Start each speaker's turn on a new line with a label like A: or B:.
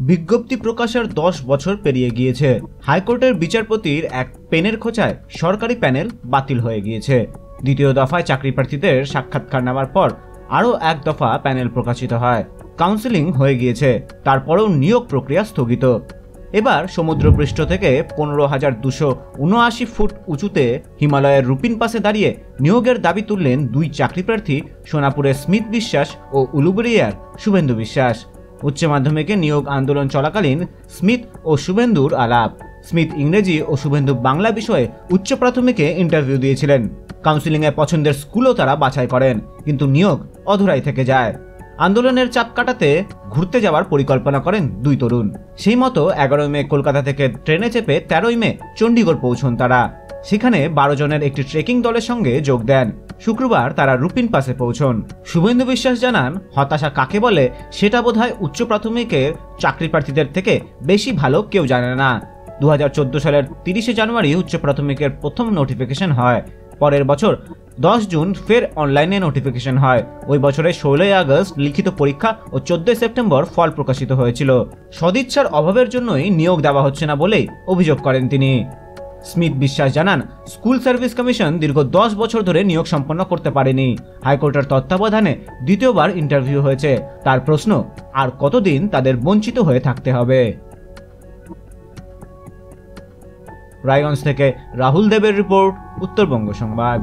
A: বিজ্ঞপ্তি প্রকাশের 10 বছর পেরিয়ে গিয়েছে। হাইকোর্টের বিচারপতির এক পেনের খোঁচায় সরকারি প্যানেল বাতিল হয়ে গিয়েছে। দ্বিতীয় দফায় চাকরি প্রার্থীদের সাক্ষাৎকার নেওয়ার পর আরও এক দফা প্যানেল প্রকাশিত হয়। কাউন্সেলিং হয়ে গিয়েছে, তারপরেও নিয়োগ প্রক্রিয়া স্থগিত। এবার সমুদ্রপৃষ্ঠ থেকে 15,279 ফুট উঁচুতে হিমালয়ের রুপিন পাসে দাঁড়িয়ে নিয়োগের দাবি তুললেন দুই চাকরিপ্রার্থী, সোনাপুরের স্মিথ বিশ্বাস ও উলুবেড়িয়ার শুভেন্দু বিশ্বাস। উচ্চ মাধ্যমিকে নিয়োগ আন্দোলন চলাকালীন স্মিথ ও শুভেন্দুর আলাপ। স্মিথ ইংরেজি ও শুভেন্দু বাংলা বিষয়ে উচ্চ প্রাথমিকে ইন্টারভিউ দিয়েছিলেন। কাউন্সেলিংয়ে পছন্দের স্কুলও তারা বাছাই করেন, কিন্তু নিয়োগ অধরাই থেকে যায়। আন্দোলনের চাপ কাটাতে ঘুরতে যাওয়ার পরিকল্পনা করেন দুই তরুণ। সেই মতো 11 মে কলকাতা থেকে ট্রেনে চেপে 13 মে চণ্ডীগড় পৌঁছন তারা। সেখানে 12 জনের একটি ট্রেকিং দলের সঙ্গে যোগ দেন। শুক্রবার তারা রুপিন পাসে পৌঁছন। শুভেন্দু বিশ্বাস জানান, হতাশা কাকে বলে সেটা বোধহয় উচ্চ প্রাথমিকের চাকরি প্রার্থীদের থেকে বেশি ভালো কেউ জানে না। 2014 সালের 30 জানুয়ারি উচ্চ প্রাথমিকের প্রথম নোটিফিকেশন হয়। পরের বছর 10 জুন ফের অনলাইনে নোটিফিকেশন হয়। ওই বছরের 16 আগস্ট লিখিত পরীক্ষা ও 14 সেপ্টেম্বর ফল প্রকাশিত হয়েছিল। সদিচ্ছার অভাবের জন্যই নিয়োগ দেওয়া হচ্ছে না বলেই অভিযোগ করেন তিনি। স্মিথ বিশ্বাস জানান, স্কুল সার্ভিস কমিশন দীর্ঘ 10 বছর ধরে নিয়োগ সম্পন্ন করতে পারেনি। হাইকোর্টের তত্ত্বাবধানে দ্বিতীয়বার ইন্টারভিউ হয়েছে। তার প্রশ্ন, আর কতদিন তাদের বঞ্চিত হয়ে থাকতে হবে। রায়গঞ্জ থেকে রাহুল দেবের রিপোর্ট, উত্তরবঙ্গ সংবাদ।